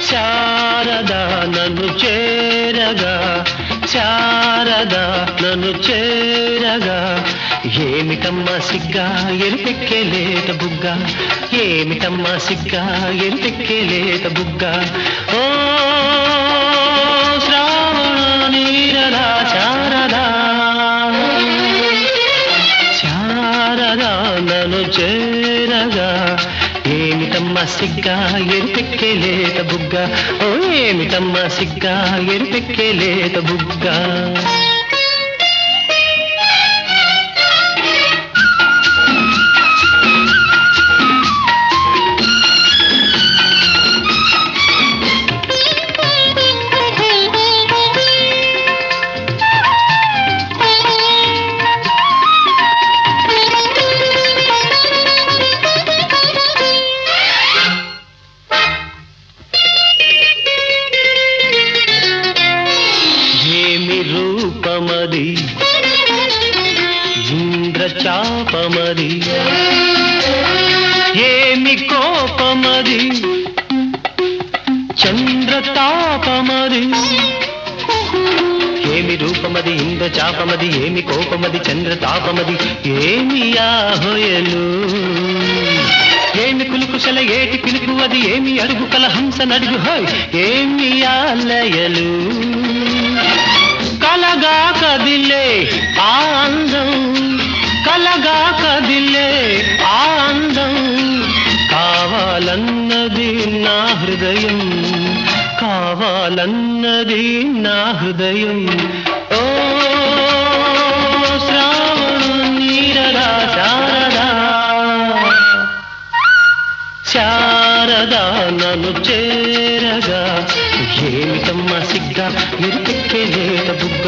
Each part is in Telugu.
శారదా నన్ను చేరగా, శారదా నన్ను చేరగా, ఏమిటమ్మా సిగ్గా ఎరిపెక్కేలేత బుగ్గ, ఏమిటమ్మా సిగ్గా ఎరిపెక్కేలేత బుగ్గ. ఓ శ్రావణ నీరదా శారదా, శారదా నన్ను చేరగా, ఏమిటమ్మా సిగ్గా ఎరిపెక్కేలేత బుగ్గ, ఓ ఏమిటమ్మా సిగ్గా ఎరిపెక్కేలేత బుగ్గ. రూపమది ఇంద్రచాపమది, ఏమి కోపమది చంద్రతాపమది, ఏమి రూపమది ఇంద్రచాపమది, ఏమి కోపమది చంద్రతాపమది, ఏమి యాహొయలు, ఏమి కులుకుశల ఏటి పిలుపు అది, ఏమి అడుగు కల హంస నడుగు హాయ్, ఏమి ఆలయలు, కలగా కదిలే ఆనందం, కలగా కదిలే ఆనందం, కావాలన్నది నా హృదయం, కావాలన్నది నా హృదయం. ఓ శ్రావణ నీరదా శారదా, శారదా నన్ను చేరగా, ఏమిటమ్మా సిగ్గా ఎరిపెక్కేలేత బుగ్గ,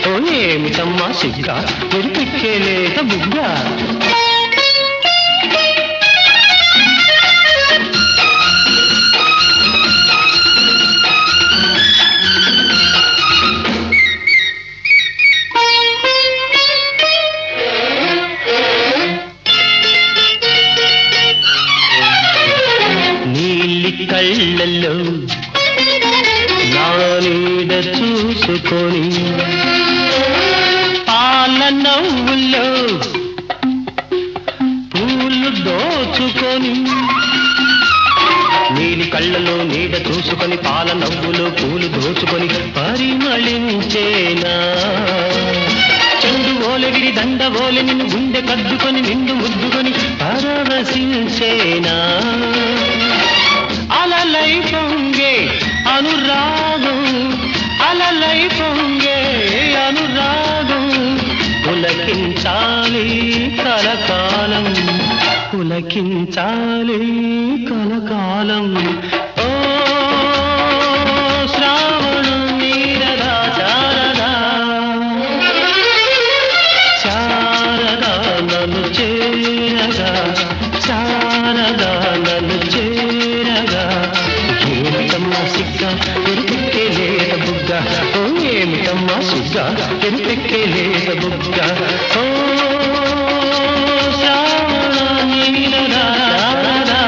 ఓ ఏమిటమ్మా సిగ్గా ఎరిపెక్కేలేత బుగ్గ. నీలి కళ్ళల్లో నా నీడ చూసుకొని, పాల నవ్వుల్లో పూలు దోచుకొని, నీలి కళ్ళలో నీడ చూసుకొని, పాల నవ్వులో పూలు దోచుకొని, పరిమళించేనా చెండు ఓలెగిరి దండ ఓలె నిన్ను గుండె కద్దుకొని, నిండు ముద్దుకొని పరవశించేనా, అలలై పొంగే అనురాగం, అలలై పొంగే అనురాగం, పులకించాలి కలకాలం, పులకించాలి కలకాలం. ఓ శ్రావణ నీరదా శారదా, శారదా నన్ను చేరగా, శారదా నన్ను చేరగా, ఏమిటమ్మా సిగ్గా ఎరిపెక్కేలేత బుగ్గ, ఓ ఏమిటమ్మా సిగ్గా ఎరిపెక్కేలేత బుగ్గ. ఓ శ్రావణ నీరదా శారదా,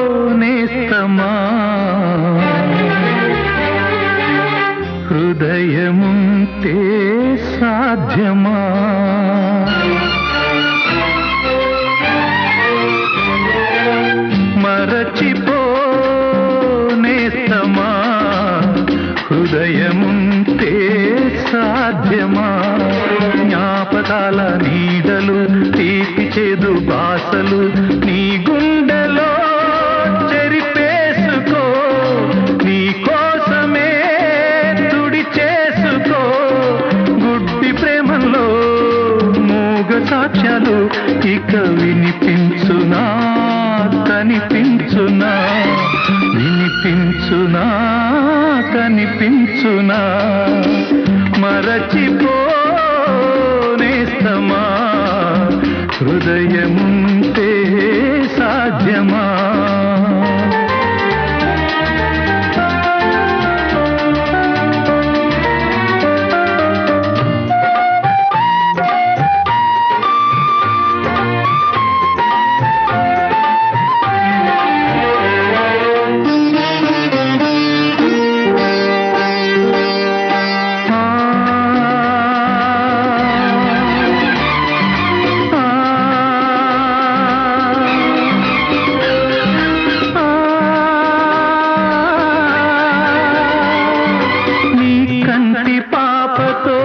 మరచిపోనేస్తమా హృదయముంటే సాధ్యమా, మరచిపోనేస్తమా హృదయముంటే సాధ్యమా, జ్ఞాపకాల నీడలు తీపి చేదు బాసలు నీ గుండెలో చెరిపేసుకో, నీ కోసమే తుడి చేసుకో, గుడ్డి ప్రేమలో మూగ సాక్ష్యాలు ఇక వినిపించునా కనిపించునా, వినిపించునా కనిపించునా, మరచిపోనేస్తమా హృదయముంటే సాధ్యమా. కంటి పాపతో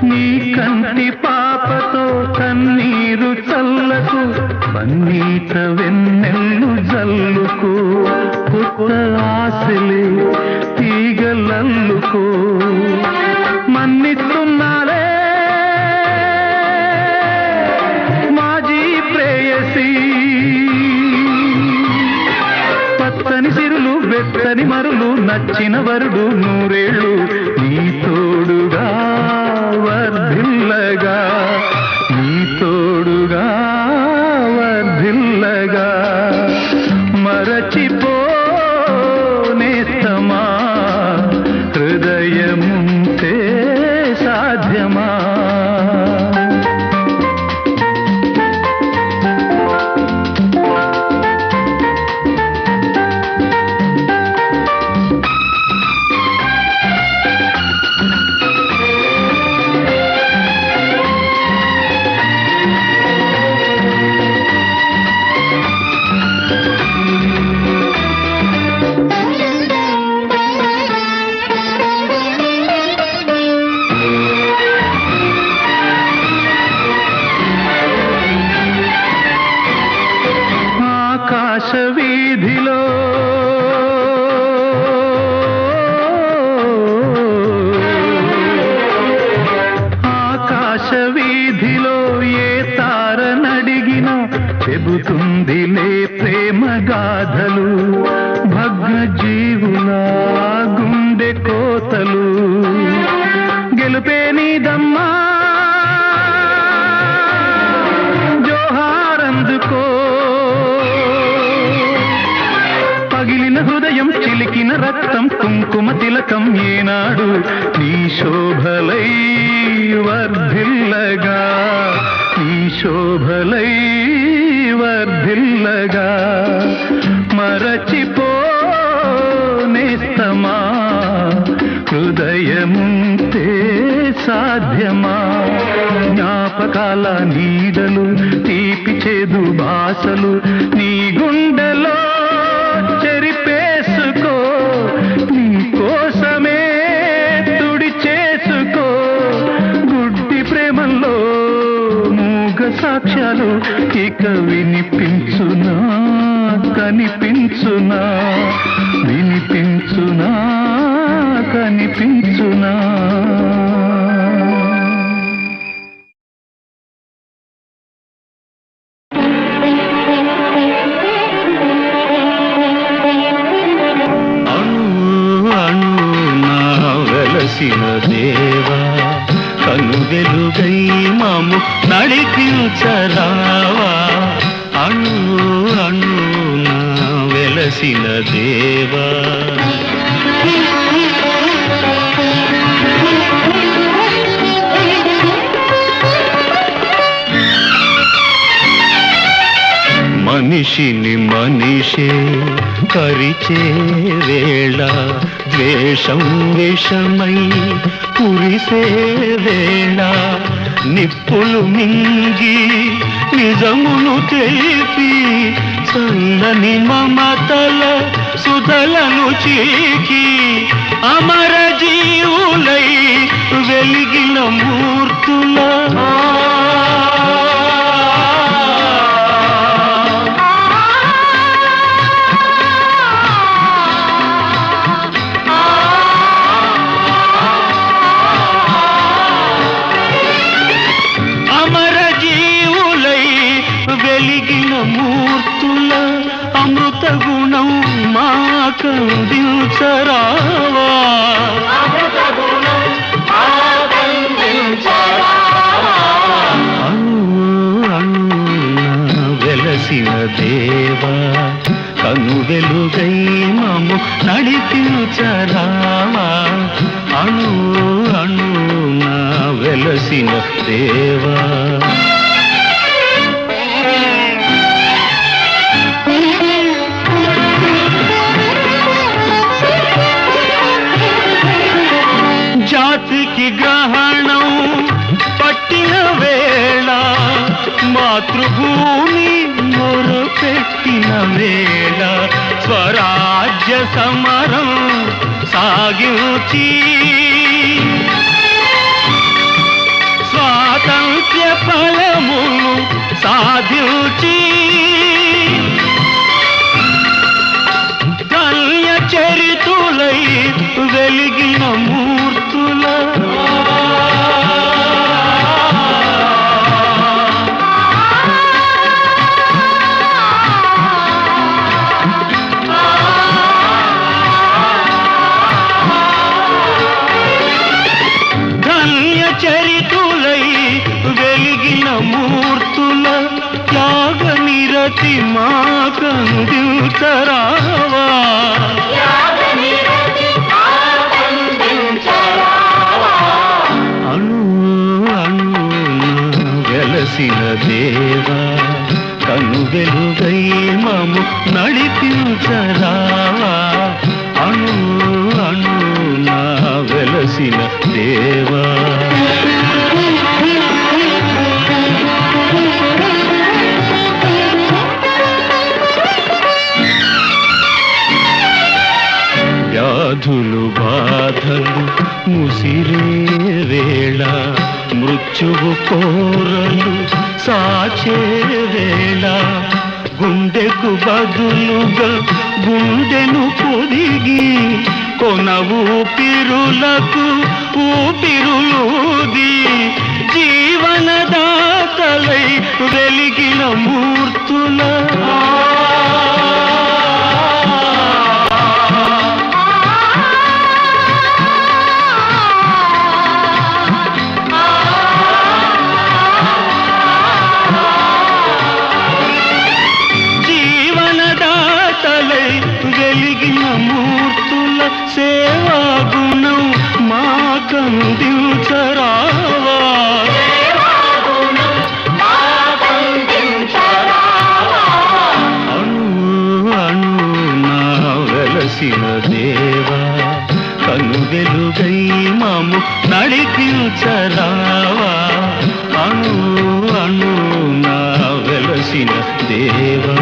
నీ కంటి పాపతో కన్నీరు చల్లకు పన్నీట వెన్నెల్లు జల్లుకు కొత్త ఆశలే తీగలల్లుకో మన్నిస్తున్నాలే మాజీ ప్రేయసి పచ్చని సిరులు వెచ్చని మరులు నచ్చిన వరుడు నూరేళ్ళు నీ తోడుగా వర్ధిల్లగా నీ తోడుగా వర్ధిల్లగా మరచిపోనేస్తమా హృదయముంటే సాధ్యమా ఆకాశ వీధిలో ఆకాశ వీధిలో ఏ తారనడిగిన చెబుతుందిలే ప్రేమ గాథలు భగ్న జీవుల గుండె కోతలు గెలుపే నీదమ్మా జోహారందుకో పగిలిన హృదయం చిలికిన రక్తం కుంకుమ తిలకం ఏనాడు నీ శోభలై వర్ధిల్లగా నీ శోభలై వర్ధిల్లగా మరచిపోనేస్తమా హృదయముంటే సాధ్యమా జ్ఞాపకాల నీడలు తీపి చేదు భాషలు నీ గుండెలో చెరిపేసుకో నీ కోసమే తుడి చేసుకో గుడ్డి ప్రేమల్లో మూగ సాక్ష్యాలు ఇక వినిపించునా కనిపించునా వినిపించునా కనిపించునా దేవా కను వెలుగై మాము నడిపించరావా అణు అణు నా వెలసిన దేవా మనిషిని మనిషే కరిచే వేళ ద్వేషం విషమై కురిసే వేళ నిప్పులు మింగి నిజమును తెలిపి చల్లని మమతల సుధలను చీకి అమర జీవులై వెలిగిన మూర్తుల మూర్తుల అమృత గుణం మాకందించరావా అణు అణు వెలసిన దేవా కను వెలుగై మము నడిపించరావా అణు అణు నా వెలసిన దేవా జాతికి గ్రహణం పట్టిన వేళ మాతృభూమి మొరకు పెట్టిన వేళ స్వరాజ్య సమరం సాగించి స్వాతంత్ర్య ఫలమును సాధించి ధన్య చరితులై వెలిగిన మూర్తుల చరితులై వెలిగిన మూర్తుల త్యాగ నిరతి మా కందించరావా అణు అణు వెలసిన దేవా కను వెలుగై మము నడిపించరావా అణు అణు నా వెలసిన దేవా వ్యాధులు బాధలు ముసిరే వేళ మృత్యువు కోరలు సాచే వేళ గుండెకు బదులుగా గుండెను పొదిగి కొన ఊపిరులకు ఊపిరులూది జీవనదాతలై వెలిగిన మూర్తుల వెలిగిన మూర్తుల సేవా గుణం మా కందించరావా అణు అణు నా వెలసిన దేవా కను వెలుగై మాము నడిపించరావా అణు అణు నా వెలసిన దేవా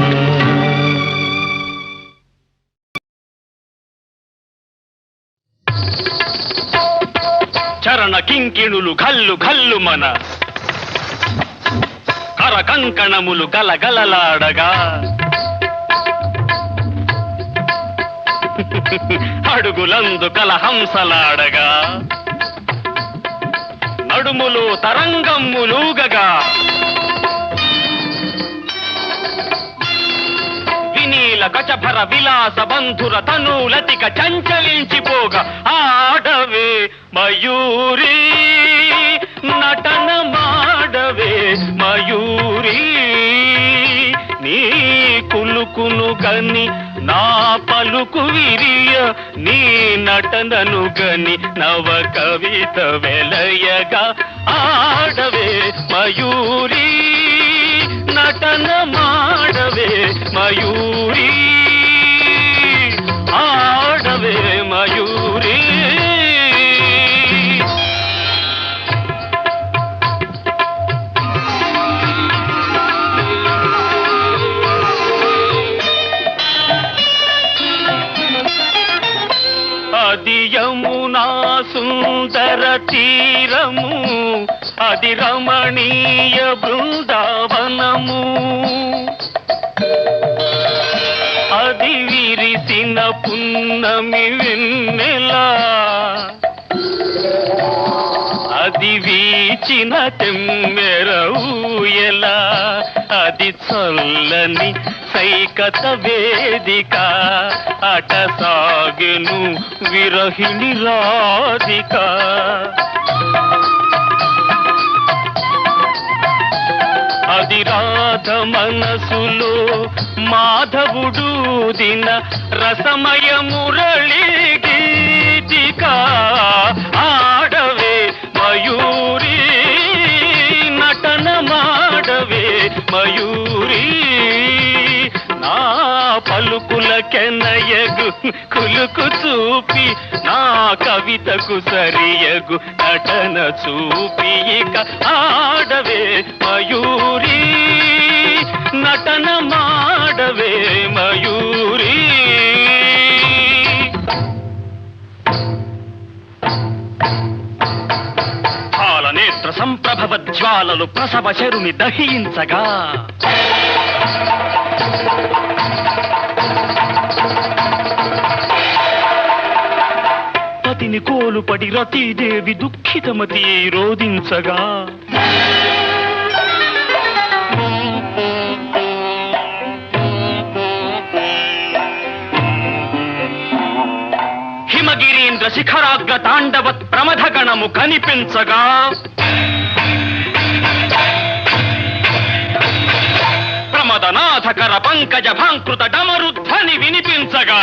చరణ కింకిణులు గల్లు గల్లు మన కర కంకణములు గలగలలాడగా అడుగులందు కలహంసలాడగా నడుములు తరంగమ్ములూగగా వినీల గజభర విలాస బంధుర తనూలతిక చంచలించిపోగా ఆడవే మయూరి నటన మాడవే మయూరి నీ కులుకును గని నా పలుకు విరియ నీ నటనను గని నవ కవిత వెలయగా ఆడవే మయూరి నటన మాడవే మయూరి ఆడవే మయూరి అది యమునా సుందర తీరము అది రమణీయ బృందావనము అది విరిసిన పున్నమి వెన్నెలా అది వీచిన తెమ్మెర ఊయలా అది చల్లని సైకత వేదిక అట సాగెను విరహిణి రాధిక అది రాధ మనసులో మాధవుడు దిన రసమయ మురళి గీతిక ఆడవే మయూరి నటన మాడవే మయూరి నా పలుకుల కెనయగు కులుకు చూపి నా కవితకు సరియగు నటన చూపి ఇక ఆడవే మయూరి నటన మాడ మాడవే మయూరీ. పాలనేత్ర సంప్రభవ జ్వాలలు ప్రసవ శరుని దహించగా, పతిని కోలుపడి రతీదేవి దుఃఖితమతి రోదించగా, హిమగిరీంద్ర శిఖరాగ్ర తాండవత్ ప్రమథగణము కనిపించగా, ప్రమదనాథకర పంకజ భాంకృత డమరుధ్వని వినిపించగా,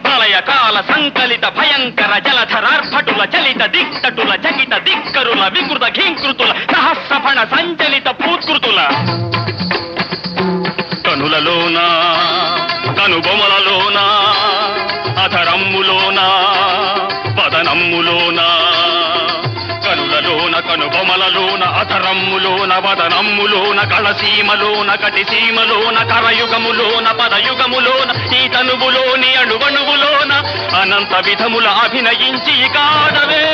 ప్రళయకాల సంకలిత భయంకర జలధరార్భటుల చలిత దిక్తటుల చకిత దిక్కరుల వికృత ఘీంకృతుల సహస్రఫణ సంచలిత పూత్కృతుల కనులలోన కనుబొమలలోన అధరమ్ములోన వదనమ్ములోన, కనులలోన కనుబొమలలోన అధరమ్ములోన వదనమ్ములోన కళసీమలోన కటిసీమలోన కరయుగములోన పదయుగములోన ఈ తనువులోని అణువణువులోన అనంత విధముల అభినయించి ఇక ఆడవే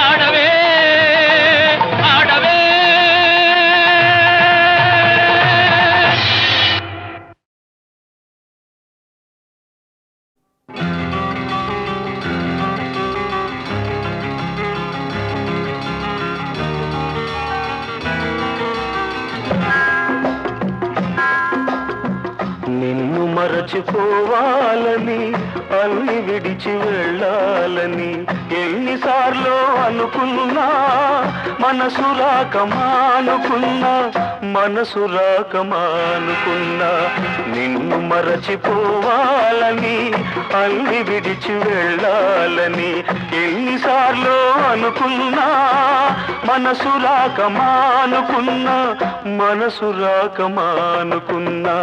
ఆడవే ఆడవే. నిన్ను మరచిపోవాలని అన్ని విడిచి వెళ్ళాలని ఎన్నిసార్లు అనుకున్నా, మనసు రాక మానుకున్నా, మనసు రాక మానుకున్నా. నిన్ను మరచిపోవాలని అన్ని విడిచి వెళ్ళాలని ఎన్నిసార్లు అనుకున్నా, మనసు రాక మానుకున్నా, మనసు రాక మానుకున్నా.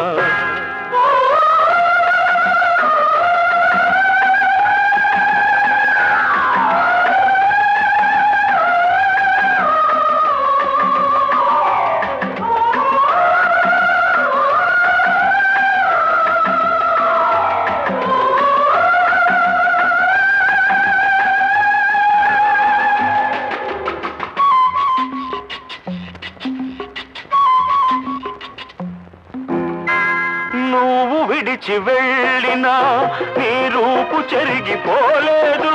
విడిచి వెళ్ళినా నీ రూపు చెరిగిపోలేదు,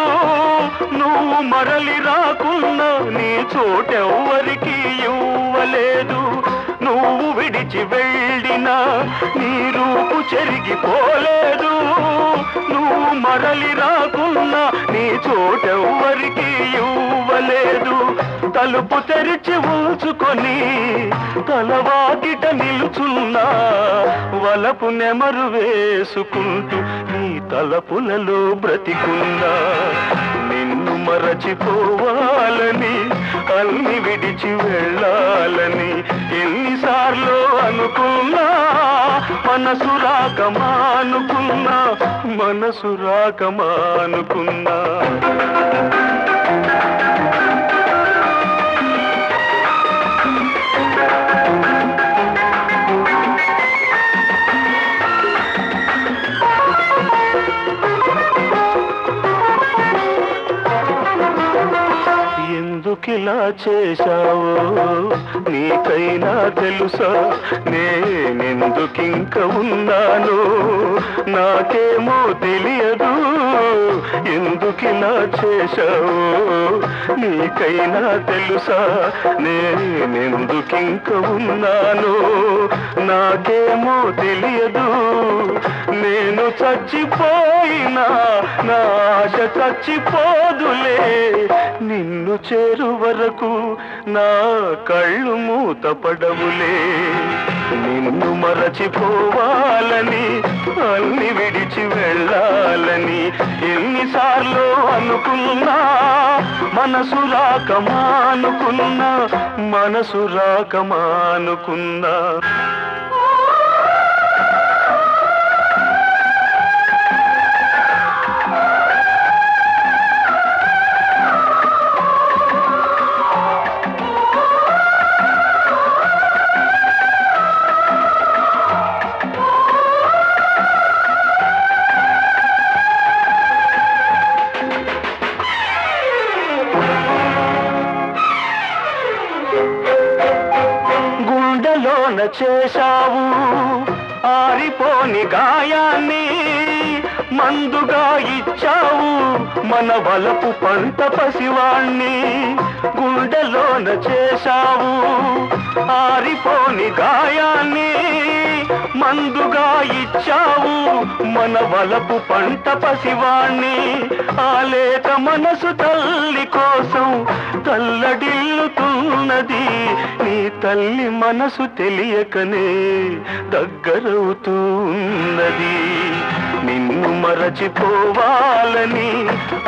నువ్వు మరలి రాకున్నా నీ చోటెవ్వరికి ఇవ్వలేదు. నువ్వు విడిచి వెళ్ళినా నీ రూపు చెరిగిపోలేదు, నువ్వు మరలి రాకున్నా నీ చోటెవ్వరికి ఇవ్వలేదు. తలుపు తెరిచి ఉంచుకొని తలవాకిట నిలుచున్నా, వలపు నెమరు వేసుకుంటూ నీ తలపులలో బ్రతికున్నా. నిన్ను మరచిపోవాలని అన్ని విడిచి వెళ్ళాలని ఎన్నిసార్లు అనుకున్నా, మనసు రాక మానుకున్నా, మనసు రాక మానుకున్నా. ఎందుకిలా చేశావో నీకైనా తెలుసా, నేనెందుకింక ఉన్నాను నాకేమో తెలియదు. ఎందుకిలా చేశావో నీకైనా తెలుసా, నేనెందుకింక ఉన్నాను నాకేమో తెలియదు. నేను చచ్చిపోయినా నా ఆశ చచ్చిపోదులే, నిన్ను చేరు వరకు నా కళ్ళు మూతపడవులే. నిన్ను మరచిపోవాలని అన్ని విడిచి వెళ్ళాలని ఎన్నిసార్లు అనుకున్నా, మనసు రాక మానుకున్నా, మనసు రాక మానుకున్నా. గుండెలోన చేశావు ఆరిపోని గాయాన్ని మందుగా ఇచ్చావు మన వలపు పంట పసివాణ్ణి గుండెలోన చేశావు ఆరిపోని గాయాన్ని మందుగా ఇచ్చావు మన వలపు పంట పసివాణ్ణి ఆ లేక మనసు తల్లి కోసం తల్లడిల్లుతున్నది నీ తల్లి మనసు తెలియకనే దగ్గరవుతున్నది నిన్ను మరచిపోవాలని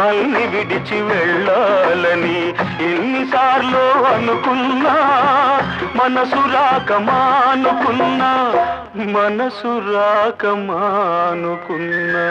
అన్ని విడిచి వెళ్ళాలని ఎన్నిసార్లు అనుకున్నా మనసు రాక మానుకున్నా మనసు రాక మానుకున్నా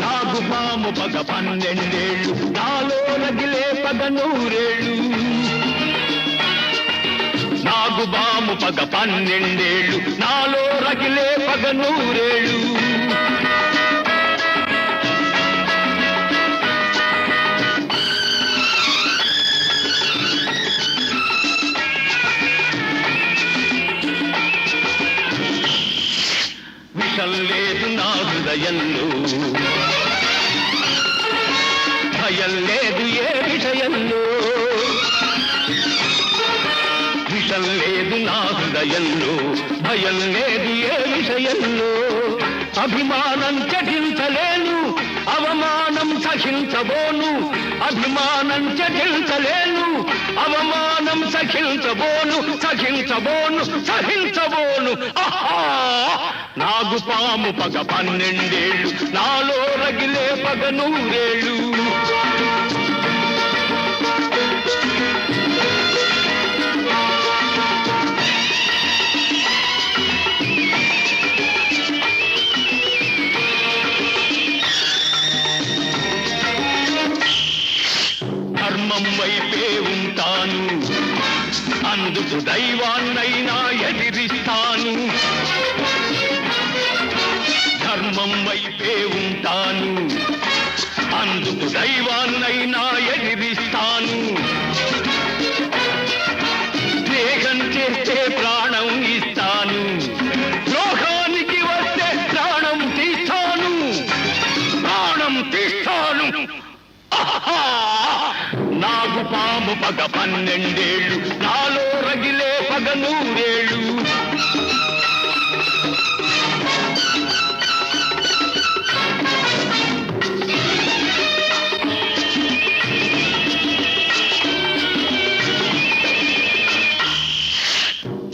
నాగుపాము పగ 12 ఏళ్ళు నాలో రగిలే పగ 100 ఏళ్ళు నాగుపాము పగ 12 ఏళ్ళు నాలో రగిలే పగ 100 ఏళ్ళు విషం లేదు నా హృదయంలో భయం లేదు ఏ విషయంలో విషం లేదు నా హృదయంలో భయం లేదు ఏ విషయంలో అభిమానం చటించలేను అవమానం సహించబోను అభిమానం చటించలేను అవమానం సహించబోను నాగుపాము పగ 12 ఏళ్ళు నాలో రగిలే పగ 100 ఏళ్ళు ధర్మం వైపే ఉంటాను అందుకు దైవాన్నైనా ఎదిరిస్తాను ధర్మం వైపే ఉంటాను అందుకు దైవాన్నైనా ఎదిరిస్తాను దేహం చేస్తే ప్రాణం ఇస్తాను లోకానికి వస్తే ప్రాణం తీస్తాను నాగుపాము పగ 12 ఏళ్ళు నాలో రగిలే పగ 100 ఏళ్ళు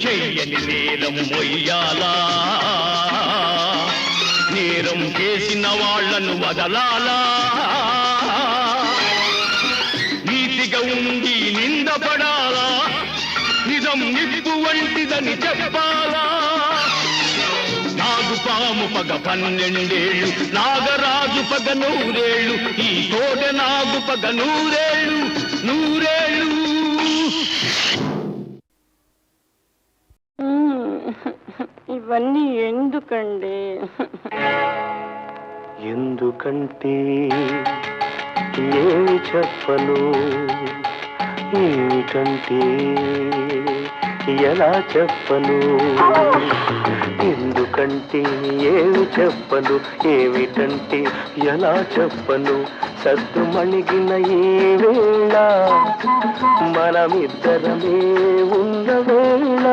చెయ్యని నేరం మొయ్యాలా నేరం చేసిన వాళ్లను వదలాలా నీతిగా ఉండి నిందపడాలా నిజం నిప్పు వంటిదని చెప్పాలా నాగుపాము పగ 12 ఏళ్ళు నాగరాజు పగ 100 ఏళ్ళు ఈ కోట నాగు పగ 100 ఏళ్ళు 100 ఏళ్ళు ఇవన్నీ ఎందుకండి ఎందుకంటే ఏమి చెప్పను ఏమిటంటే ఎలా చెప్పను ఎందుకంటే ఏమి చెప్పను ఏమిటంటే ఎలా చెప్పను సద్దు మణిగిన ఈ వేళ మనమిద్దరమే ఉన్న వేళ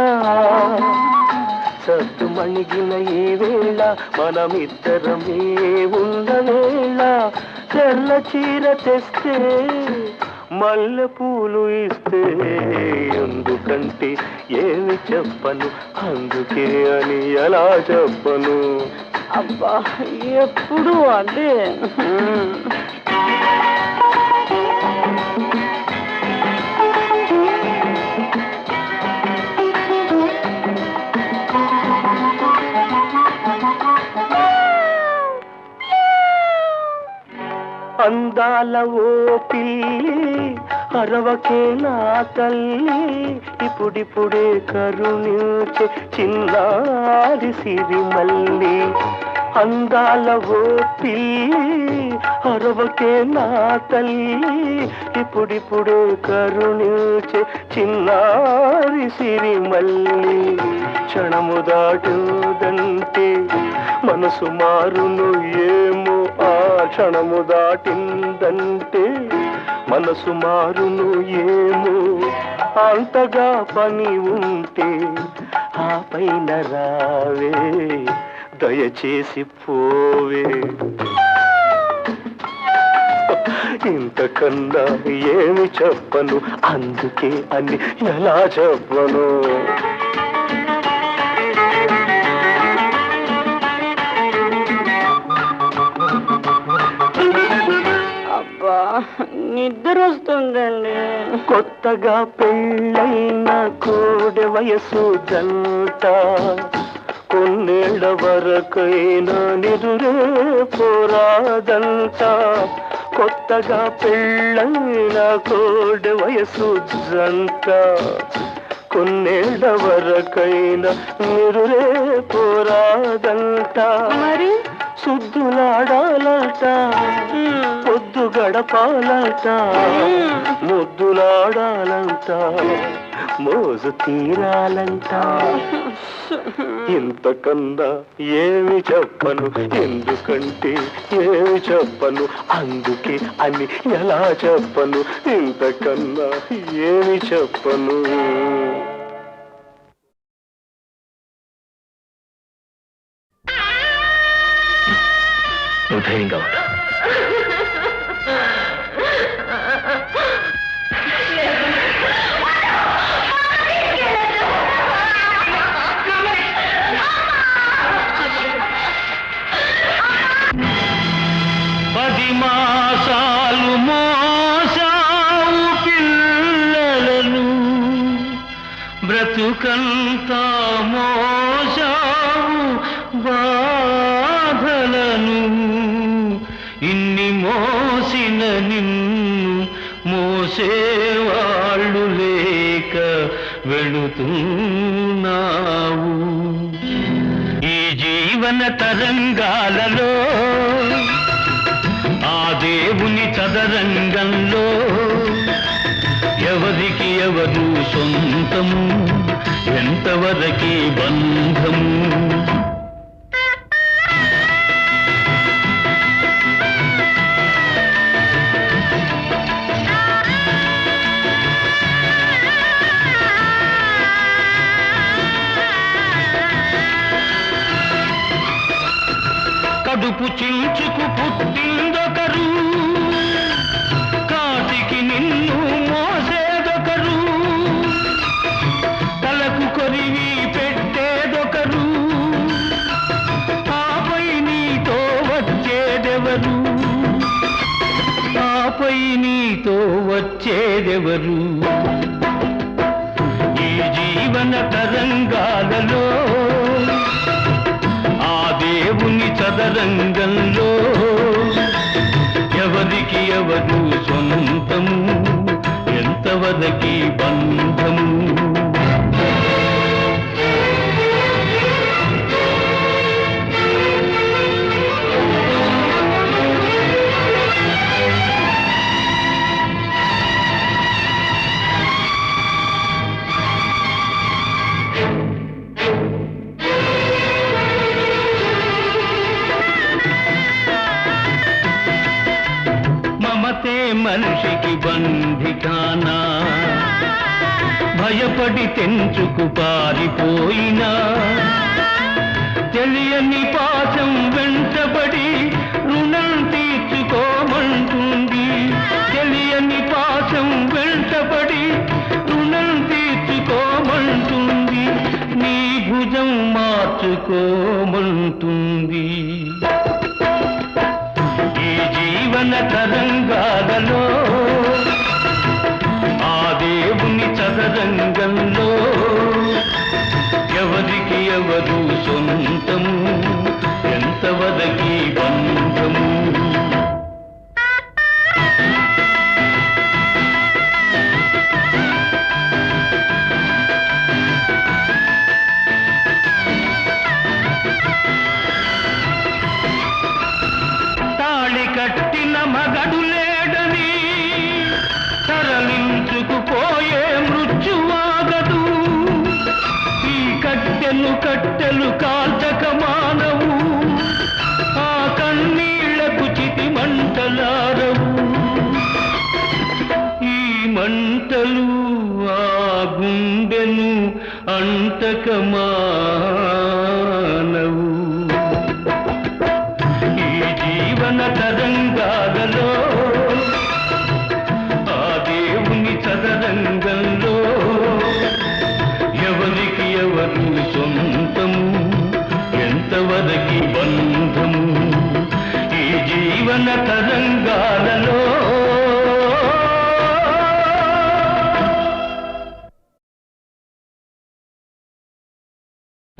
సద్దు మణిగిన ఈ వేళ మనమిద్దరమే ఉన్న వేళ తెల్ల చీర తెస్తే మల్లె పూలు ఇస్తే ఎందుకంటే ఏమి చెప్పను అందుకే అని ఎలా చెప్పను అబ్బా ఎప్పుడు అదే అందాల అందాల ఓ పిల్లి అరవకే నా తల్లి ఇప్పుడిప్పుడే కరుణించే చిన్నారి సిరిమల్లి అందాల ఓ పిల్లి అరవకే నా తల్లి ఇప్పుడిప్పుడే కరుణించే చిన్నారి సిరిమల్లి క్షణము దాటుదంటే మనసు మారును ఏమో ఆ క్షణము దాటిందంటే మనసు మారును ఏమో అంతగా పని ఉంటే ఆ పైన రావే దయచేసి పోవే ఇంతకన్నా ఏమి చెప్పను అందుకే అని ఎలా చెప్పను అబ్బా నిద్ర వస్తుందండి. కొత్తగా పెళ్ళైన కోడె వయసు జంట కొన్నేళ్ల వరకైనా నిదురే పోరాదంట కొత్తగా పెళ్ళైన కోడె వయసు జంట కొన్నేళ్ల వరకైనా నిదురే పోరాదంట మరి సుద్దులాడాలంట పొద్దు గడపాలంట ముద్దులాడాలంట మోజు తీరాలంట ఇంతకన్నా ఏమి చెప్పను ఎందుకంటే ఏమి చెప్పను అందుకే అని ఎలా చెప్పను ఇంతకన్నా ఏమి చెప్పను ధైర్యంగా ఉండు. పది మాసాలు మోసావు పిల్లలను బ్రతుకంతా మోసావు బాధలను ఇన్ని మోసిన నిన్ను మోసేవాళ్ళు లేక వెళుతున్నావు ఈ జీవన తరంగాలలో ఆ దేవుని చదరంగంలో ఎవరికి ఎవరు సొంతము ఎంతవరకి బంధము కడుపు చించుకు పుట్టిందొకరు కాటికి నిన్ను మోసేదొకరు తలకు కొరివి పెట్టేదొకరు ఆపై నీతో వచ్చేదెవరు ఆపై నీతో వచ్చేదెవరు ఈ జీవన తరంగాలలో దేవుని చదరంగంలో ఎవరికి ఎవరు సొంతము ఎంతవరకి బంధము మనిషికి బంధికానా భయపడి తెంచుకు పారిపోయినా తెలియని పాశం వెంటబడి రుణం తీర్చుకోమంటుంది తెలియని పాశం వెంటబడి రుణం తీర్చుకోమంటుంది నీ భుజం మార్చుకోమంటుంది జీవన తరంగాలలో ఆ దేవుని చదరంగంలో ఎవరికి ఎవరు సొంతము ఎంతవరకి బంధము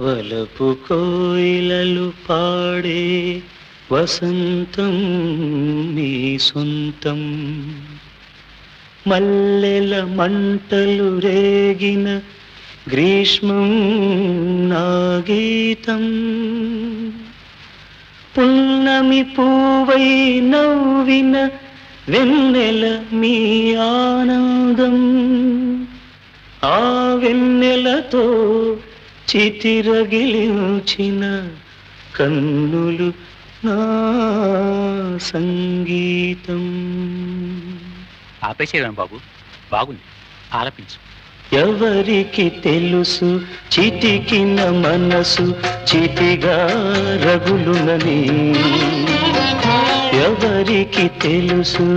వలపు కోయిలలు పాడే వసంతం నీ సొంతం, మల్లెల మంటలు రేగిన గ్రీష్మం నా గీతం, పున్నమి పూవై నవ్విన వెన్నెల మీ ఆనందం, ఆ వెన్నెలతో చితిరగిలించిన కన్నులు నా సంగీతం. ఆపేసేయడం బాబు, బాగుంది, ఆలపించు. ఎవరికి తెలుసు చితికిన మనసు చితిగా రగులునని, ఎవరికి తెలుసు,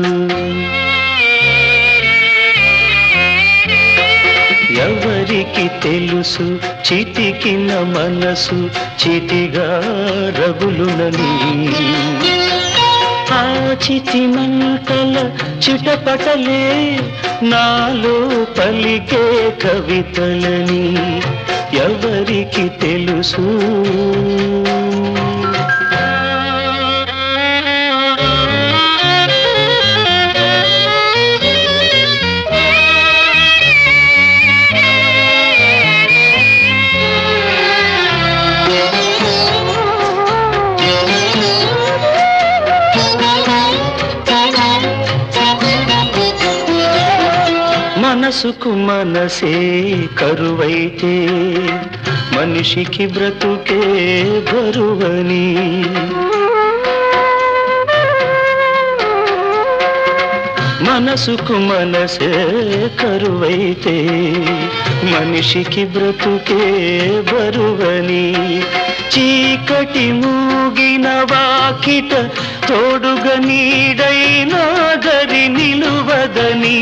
ఎవరికి తెలుసు చితికిన మనసు చితిగా రగులునని, ఆ చితి మంటల చిటపటలే నాలో పలికే కవితలని, ఎవరికి తెలుసు. మనసుకు మనసే కరువైతే మనిషికి బ్రతుకే బరువని, మనసుకు మనసే కరువైతే మనిషికి బ్రతుకే బరువని, చీకటి మూగిన వాకిట తోడుగా నీడైనా గరి నిలువదని,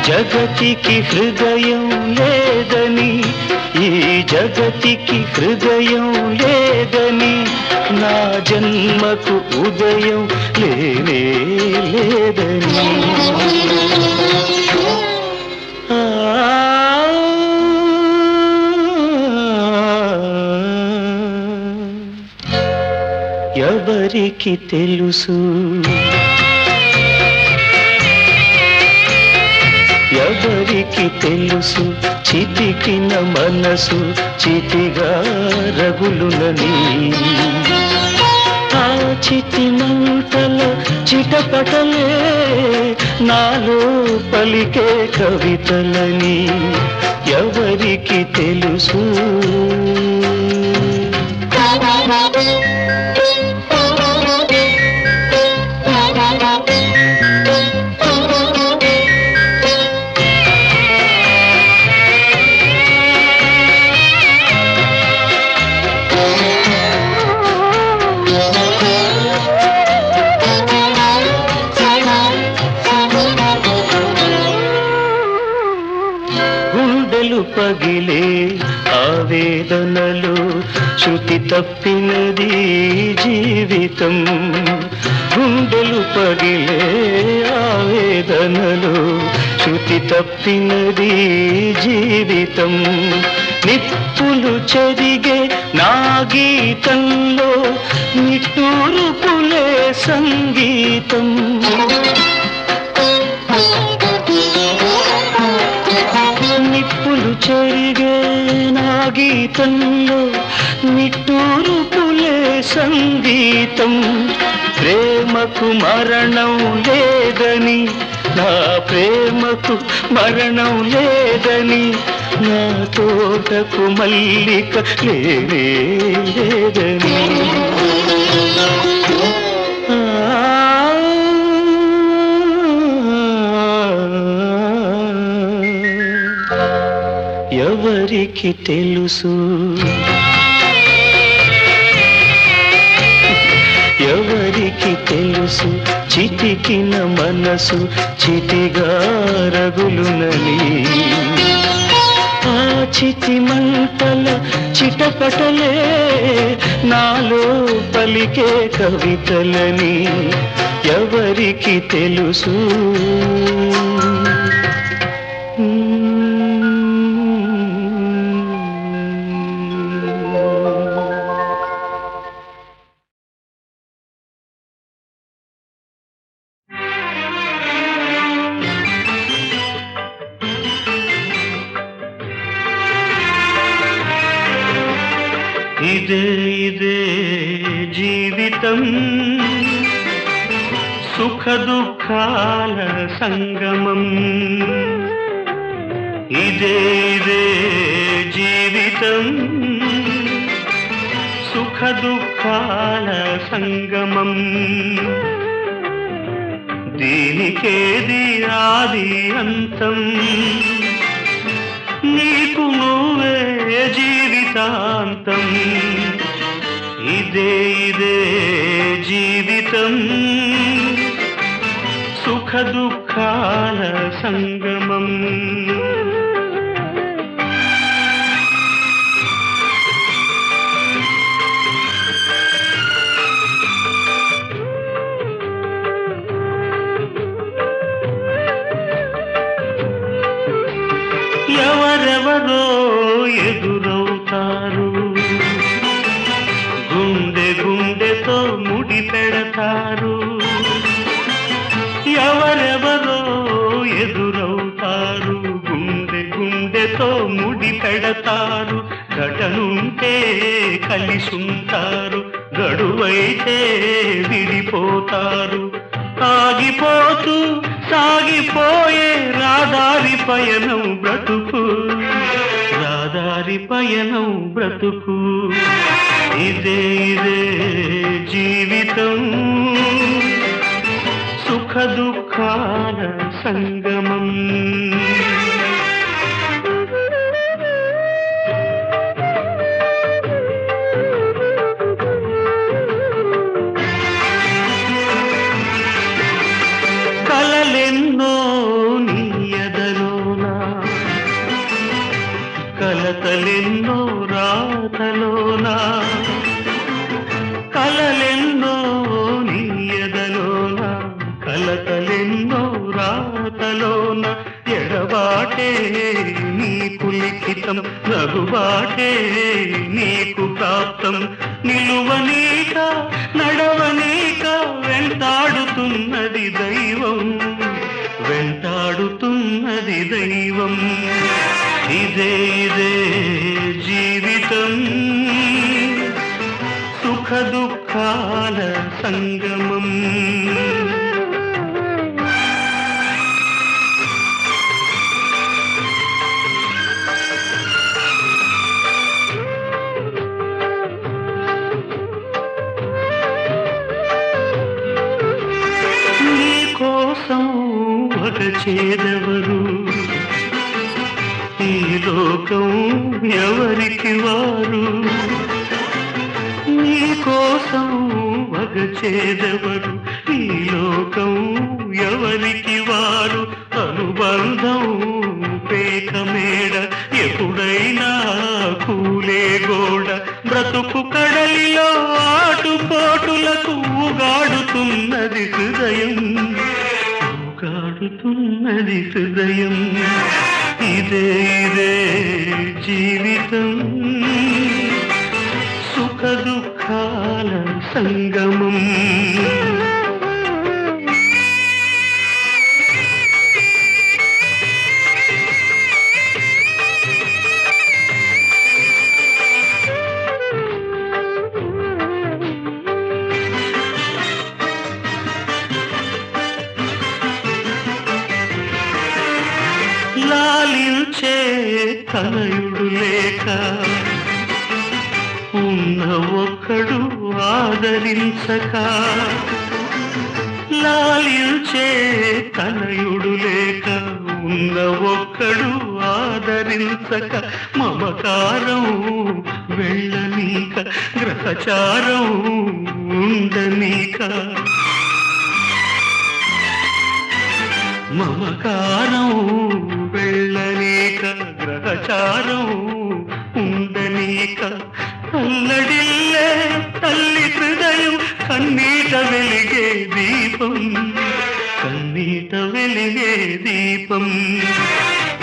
జగతికి హృదయం లేదని, ఈ జగతికి హృదయం లేదని, నా జన్మకు ఉదయం లేనే లేదని. ఎవరికి తెలుసు, ఎవరికి తెలుసు చితికిన మనసు చితిగా రగులునని, ఆ చితి మంటల చిటపటలే నాలో పలికే కవితలని, ఎవరికి తెలుసు. పగిలే ఆవేదనలు శృతి తప్పినది జీవితం, గుండెలు పగిలే ఆవేదనలు శృతి తప్పినది జీవితం, నిప్పులు చెరిగే నా గీతంలో నిట్టూర్పులే సంగీతం, నిప్పులు చెరిగే నా గీతంలో నిట్టూర్పులే సంగీతం, ప్రేమకు మరణం లేదని, నా ప్రేమకు మరణం లేదని, నా తోటకు మల్లిక లేనే లేదని. ఎవరికి తెలుసు, ఎవరికి తెలుసు చితికిన మనసు చితిగా రగులునని, ఆ చితి మంటల చిటపటలే నాలో పలికే కవితలని, ఎవరికి తెలుసు. ఇదే జీవితం సుఖ దుఃఖాల సంగమం ఇదే జీవితం సుఖ దుఃఖాల సంగమం దీనికేది ఆది అంతం నీకు నువ్వే జీవితాంతం ఇదే జీవితం సుఖ దుఃఖాల సంగమం ఎవరెవరో ఎదురవుతారు గుండెతో ముడి పెడతారు ఎవరెవరో ఎదురవుతారు గుండెతో ముడి పెడతారు ఘటనుంటే కలిసుంటారు గడువైతే విడిపోతారు ఆగిపోతూ సాగిపోయే రాదారి పయనం బ్రతుకు ఇదే జీవితం సుఖ దుఃఖాల సంగమం కలలెన్నో నీ ఎదలోనా కలతలెన్నో రాతలోనా కలలెన్నో నీ ఎదలోనా కలతలెన్నో రాతలోన ఎడబాటే నీకు లిఖితం నగుబాటే నీకు ప్రాప్తం నిలువనీక నడవనీక వెంటాడుతున్నది దైవం ఇదే జీవితం సుఖ దుఃఖాల సంగమం కోసం వగచేదెవరు ఈ లోకం ఎవరికి వారు నీ కోసం వగచేదెవరు ఈ లోకం ఎవరికి వారు అనుబంధం పేకమేడ ఎప్పుడైనా కూలే గోడ బ్రతుకు కడలిలో ఆటుపోటులకు ఊగాడుతున్నది హృదయం ఇదే జీవితం సుఖ దుఃఖాల సంగమం లాలించే తనయుడు లేక ఉన్న ఒక్కడు ఆదరించక లాలించే తనయుడు లేక ఉన్న ఒక్కడు ఆదరించక మమకారం వెళ్ళనీక గ్రహచారం ఉండనీక మమకారం వెళ్ళనీక గ్రహచారం ఉండనీక అల్లడిల్లే తల్లి హృదయం కన్నీట వెలిగే దీపం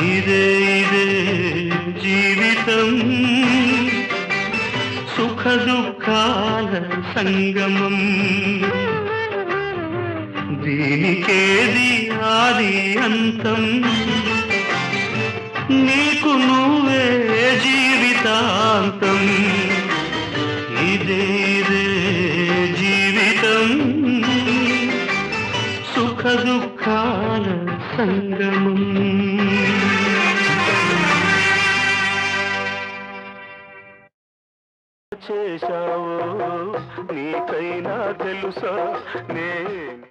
ఇదే జీవితం సుఖ దుఃఖాల సంగమం దీనికేది ఆది అంతం నీకు నువ్వే జీవితాంతం దుఃఖాల సంగమం. చేశావో నీకైనా తెలుసా నే